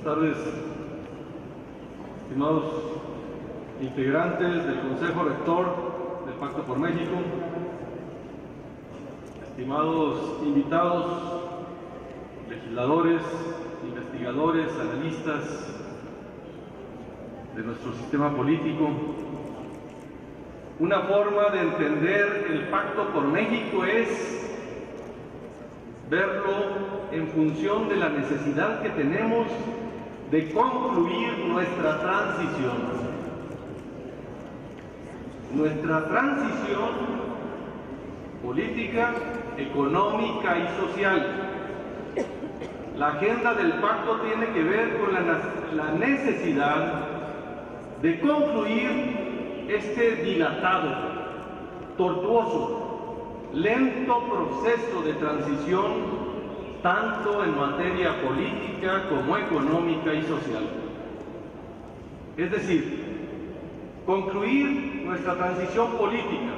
tardes, estimados integrantes del Consejo Rector del Pacto por México, estimados invitados, legisladores, investigadores, analistas de nuestro sistema político. Una forma de entender el Pacto por México es verlo en función de la necesidad que tenemos de concluir nuestra transición. Nuestra transición política, económica y social. La agenda del pacto tiene que ver con la necesidad de concluir este dilatado, tortuoso, lento proceso de transición, tanto en materia política como económica y social. Es decir, concluir nuestra transición política,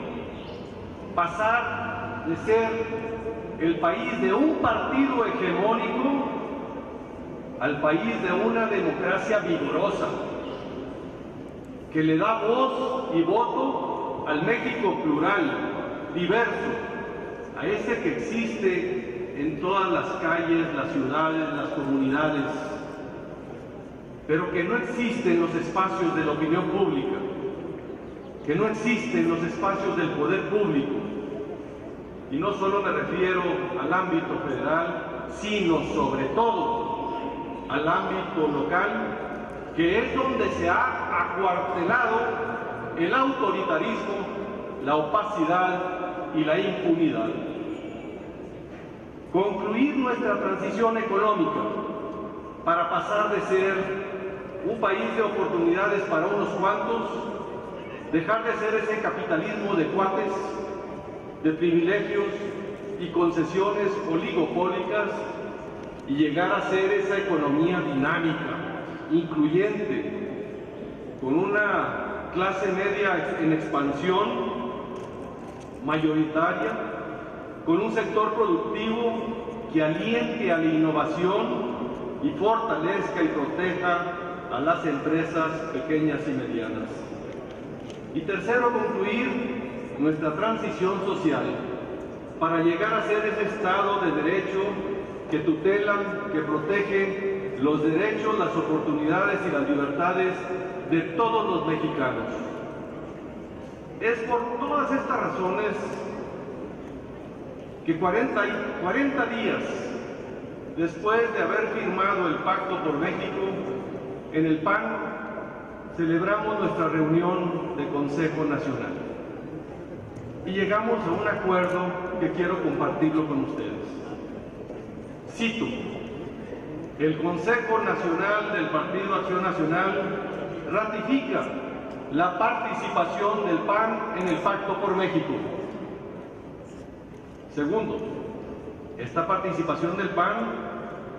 pasar de ser el país de un partido hegemónico al país de una democracia vigorosa, que le da voz y voto al México plural, diverso, a ese que existe en todas las calles, las ciudades, las comunidades, pero que no existe en los espacios de la opinión pública, que no existe en los espacios del poder público. Y no solo me refiero al ámbito federal, sino sobre todo al ámbito local, que es donde se ha acuartelado el autoritarismo, la opacidad y la impunidad. Concluir nuestra transición económica para pasar de ser un país de oportunidades para unos cuantos, dejar de ser ese capitalismo de cuates, de privilegios y concesiones oligopólicas, y llegar a ser esa economía dinámica, incluyente, con una clase media en expansión, mayoritaria, con un sector productivo que aliente a la innovación y fortalezca y proteja a las empresas pequeñas y medianas. Y tercero, concluir nuestra transición social para llegar a ser ese Estado de Derecho que tutela, que protege los derechos, las oportunidades y las libertades de todos los mexicanos. Es por todas estas razones que 40 días después de haber firmado el Pacto por México, en el PAN celebramos nuestra reunión de Consejo Nacional y llegamos a un acuerdo que quiero compartirlo con ustedes. Cito: el Consejo Nacional del Partido Acción Nacional ratifica la participación del PAN en el Pacto por México. Segundo, esta participación del PAN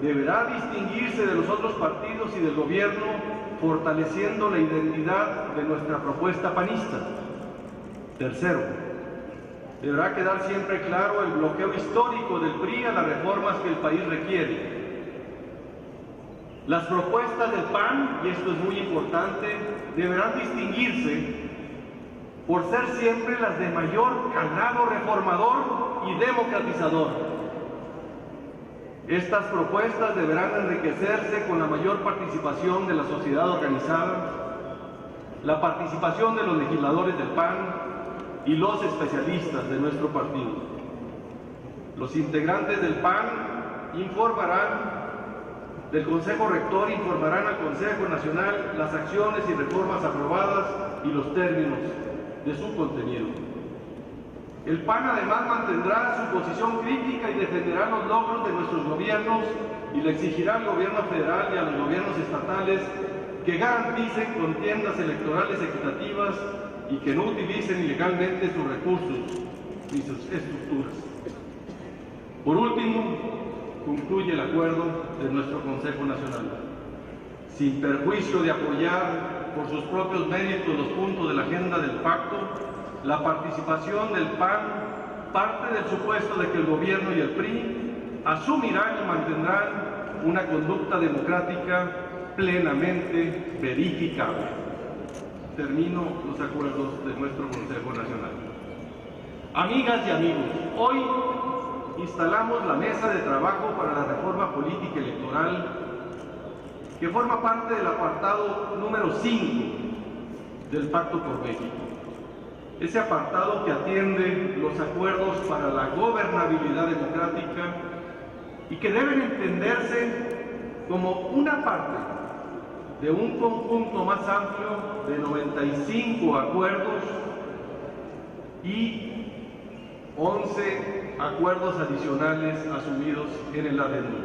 deberá distinguirse de los otros partidos y del gobierno, fortaleciendo la identidad de nuestra propuesta panista. Tercero, deberá quedar siempre claro el bloqueo histórico del PRI a las reformas que el país requiere. Las propuestas del PAN, y esto es muy importante, deberán distinguirse por ser siempre las de mayor calado reformador y democratizador. Estas propuestas deberán enriquecerse con la mayor participación de la sociedad organizada, la participación de los legisladores del PAN y los especialistas de nuestro partido. Los integrantes del PAN del Consejo Rector informarán al Consejo Nacional las acciones y reformas aprobadas y los términos de su contenido. El PAN además mantendrá su posición crítica y defenderá los logros de nuestros gobiernos y le exigirá al gobierno federal y a los gobiernos estatales que garanticen contiendas electorales equitativas y que no utilicen ilegalmente sus recursos ni sus estructuras. Por último, concluye el acuerdo de nuestro Consejo Nacional. Sin perjuicio de apoyar por sus propios méritos los puntos de la agenda del pacto, la participación del PAN parte del supuesto de que el gobierno y el PRI asumirán y mantendrán una conducta democrática plenamente verificable. Termino los acuerdos de nuestro Consejo Nacional. Amigas y amigos, hoy instalamos la mesa de trabajo para la reforma política electoral que forma parte del apartado número 5 del Pacto por México. Ese apartado que atiende los acuerdos para la gobernabilidad democrática y que deben entenderse como una parte de un conjunto más amplio de 95 acuerdos y 11 acuerdos adicionales asumidos en el adendum.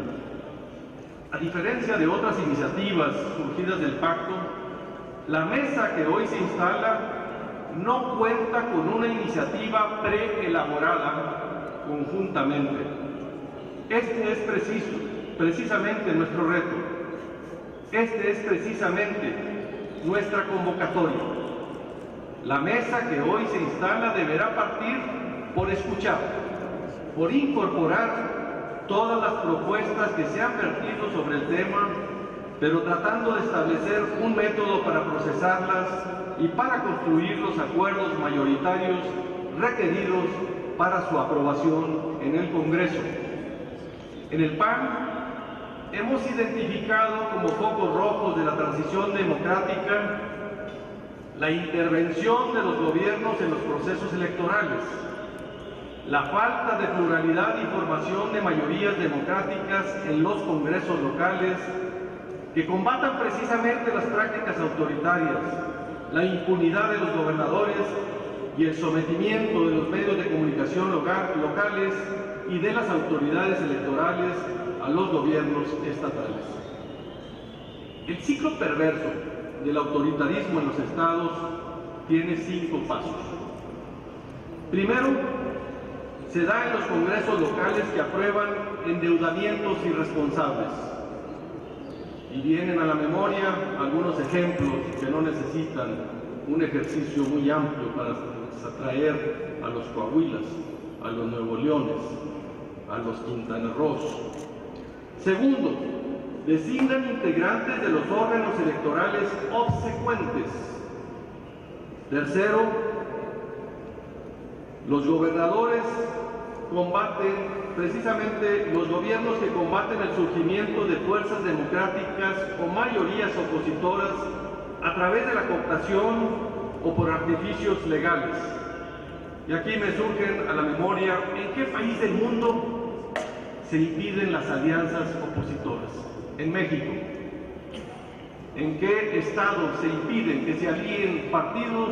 A diferencia de otras iniciativas surgidas del pacto, la mesa que hoy se instala no cuenta con una iniciativa preelaborada conjuntamente. Este es precisamente nuestro reto. Este es precisamente nuestra convocatoria. La mesa que hoy se instala deberá partir por escuchar, por incorporar todas las propuestas que se han vertido sobre el tema, pero tratando de establecer un método para procesarlas y para construir los acuerdos mayoritarios requeridos para su aprobación en el Congreso. En el PAN hemos identificado como focos rojos de la transición democrática la intervención de los gobiernos en los procesos electorales, la falta de pluralidad y formación de mayorías democráticas en los congresos locales que combatan precisamente las prácticas autoritarias, la impunidad de los gobernadores y el sometimiento de los medios de comunicación locales y de las autoridades electorales a los gobiernos estatales. El ciclo perverso del autoritarismo en los estados tiene 5 pasos. Primero, se da en los congresos locales que aprueban endeudamientos irresponsables. Y vienen a la memoria algunos ejemplos que no necesitan un ejercicio muy amplio para atraer a los Coahuilas, a los Nuevo Leones, a los Quintana Roo. Segundo, designan integrantes de los órganos electorales obsecuentes. Tercero, los gobernadores combaten, precisamente los gobiernos que combaten el surgimiento de fuerzas democráticas o mayorías opositoras a través de la cooptación o por artificios legales. Y aquí me surgen a la memoria, ¿en qué país del mundo se impiden las alianzas opositoras? En México. ¿En qué estado se impiden que se alíen partidos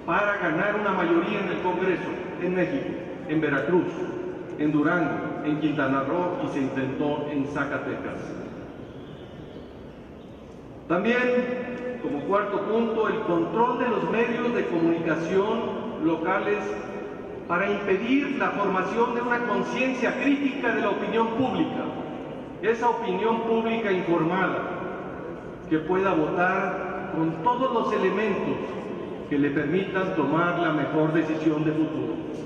para ganar una mayoría en el Congreso? En México, en Veracruz, en Durango, en Quintana Roo y se intentó en Zacatecas. También, como cuarto punto, el control de los medios de comunicación locales para impedir la formación de una conciencia crítica de la opinión pública, esa opinión pública informada que pueda votar con todos los elementos que le permitan tomar la mejor decisión de futuro.